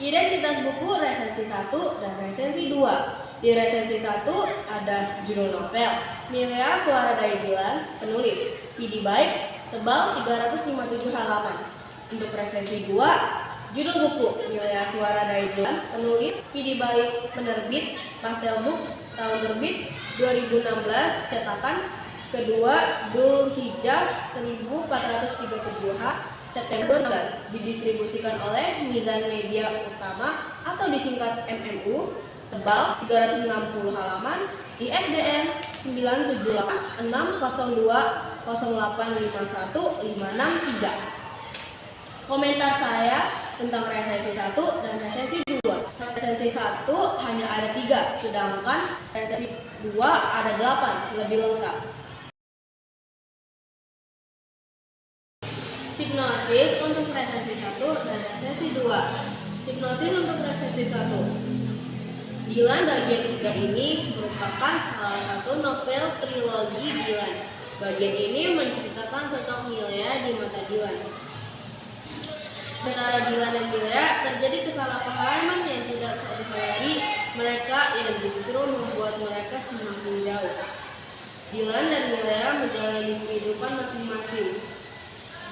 Identitas buku resensi 1 dan resensi 2. Di resensi 1 ada judul novel Milea Suara dari Dylan, penulis Pidi Baik, tebal 357 halaman. Untuk resensi 2, judul buku Milea Suara dari Dylan, penulis Pidi Baik, penerbit Pastel Books, tahun terbit 2016, cetakan kedua Dzulhijjah 1437H, September 12, didistribusikan oleh Mizan Media Utama atau disingkat MMU, tebal 360 halaman, ISBN 97802085156. Komentar saya tentang resensi 1 dan resensi 2. Resensi 1 hanya ada 3, sedangkan resensi 2 ada 8, lebih lengkap. Hipnosis untuk resensi 1 dan resensi 2. Hipnosis untuk resensi 1. Dylan bagian 3 ini merupakan salah satu novel trilogi Dylan. Bagian ini menceritakan sosok Milea di mata Dylan. Antara Dylan dan Milea terjadi kesalahpahaman yang tidak sadari mereka yang justru membuat mereka semakin jauh. Dylan dan Milea menjalani kehidupan masing-masing.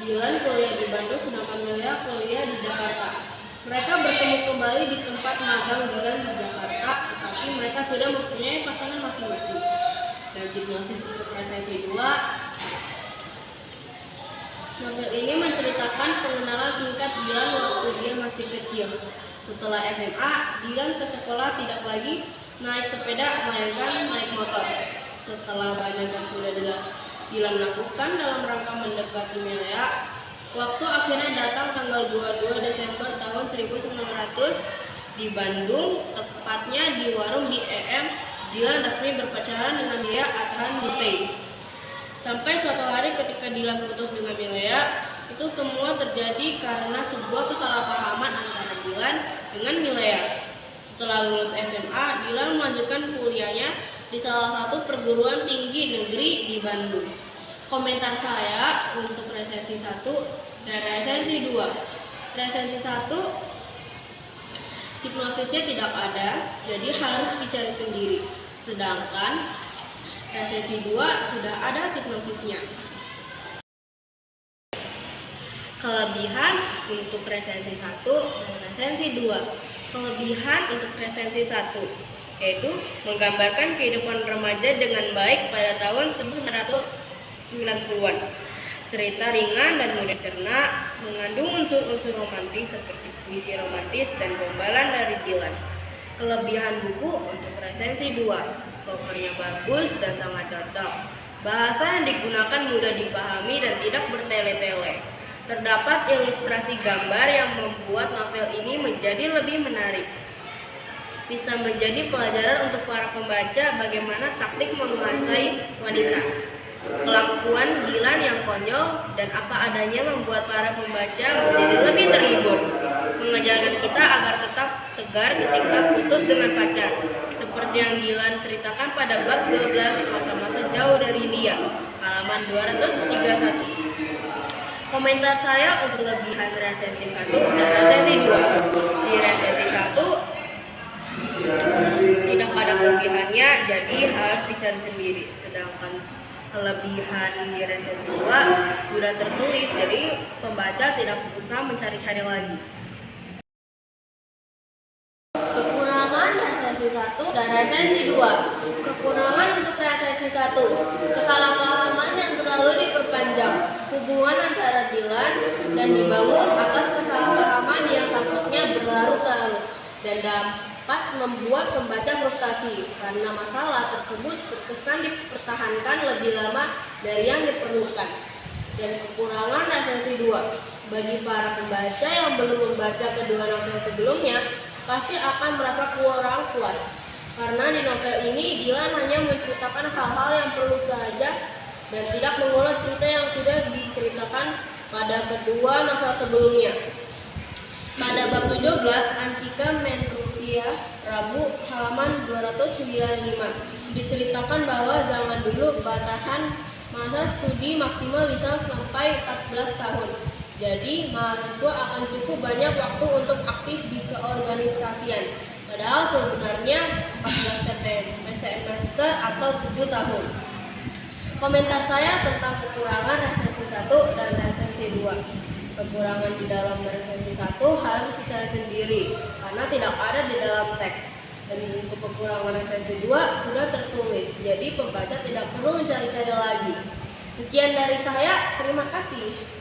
Dylan kuliah di Bandung sedangkan Milea kuliah di Jakarta. Mereka bertemu kembali di tempat magang Dylan di Jakarta, tetapi mereka sudah mempunyai pasangan masing-masing. Dan hipnosis untuk resensi 2. Novel ini menceritakan pengenalan singkat Dylan waktu dia masih kecil. Setelah SMA, Dylan ke sekolah tidak lagi naik sepeda, melainkan naik motor. Setelah banyak yang sudah Dylan lakukan dalam rangka mendekati Milea, waktu akhirnya datang tanggal 22 Desember tahun 1900 di Bandung, tepatnya di warung BEM. Dylan resmi berpacaran dengan Milea Adhan Hussein. Sampai suatu hari ketika Dylan putus dengan Milea, itu semua terjadi karena sebuah kesalahpahaman antara Dylan dengan Milea. Setelah lulus SMA, Dylan melanjutkan kuliahnya di salah satu perguruan tinggi negeri di Bandung. Komentar saya untuk resensi 1 dan resensi 2. Resensi 1, hipnosisnya tidak ada, jadi harus dicari sendiri. Sedangkan resensi 2 sudah ada hipnosisnya. Kelebihan untuk resensi 1 dan resensi 2. Kelebihan untuk resensi 1 yaitu menggambarkan kehidupan remaja dengan baik pada tahun 1990-an. Cerita ringan dan mudah dicerna, mengandung unsur-unsur romantis seperti puisi romantis dan gombalan dari Dylan. Kelebihan buku untuk resensi 2. Covernya bagus dan sangat cocok. Bahasa yang digunakan mudah dipahami dan tidak bertele-tele. Terdapat ilustrasi gambar yang membuat novel ini menjadi lebih menarik. Bisa menjadi pelajaran untuk para pembaca bagaimana taktik menguasai wanita. Kelakuan Dylan yang konyol dan apa adanya membuat para pembaca menjadi lebih terhibur. Mengajarkan kita agar tetap tegar ketika putus dengan pacar. Seperti yang Dylan ceritakan pada bab 12 masa-masa jauh dari dia, halaman 231. Komentar saya untuk kelebihan resensi 1 dan resensi 2. Di resensi 1 tidak ada kelebihannya, jadi harus dicari sendiri. Sedangkan kelebihan di resensi 2 sudah tertulis, jadi pembaca tidak usah mencari-cari lagi. Kekurangan resensi 1 dan resensi 2. Kekurangan untuk resensi 1. Kesalahpahaman yang terlalu diperpanjang. Hubungan antara Dylan dan dibangun atas kesalahpahaman yang takutnya berlarut-larut dan dapat membuat pembaca frustasi karena masalah tersebut terkesan dipertahankan lebih lama dari yang diperlukan. Dan kekurangan resensi 2. Bagi para pembaca yang belum membaca kedua novel sebelumnya, pasti akan merasa kurang puas. Karena di novel ini Dylan hanya menceritakan hal-hal yang perlu saja dan tidak mengulang cerita yang sudah diceritakan pada kedua novel sebelumnya. Pada bab 17, Antika Menrusia, Rabu, halaman 295, diceritakan bahwa zaman dulu batasan masa studi maksimal bisa sampai 14 tahun. Jadi, mahasiswa akan cukup banyak waktu untuk aktif di keorganisasian ujian. Padahal sebenarnya 14 semester atau 7 tahun. Komentar saya tentang kekurangan resensi 1 dan resensi 2. Kekurangan di dalam resensi 1 harus dicari sendiri karena tidak ada di dalam teks. Dan untuk kekurangan resensi 2 sudah tertulis, jadi pembaca tidak perlu mencari-cari lagi. Sekian dari saya, terima kasih.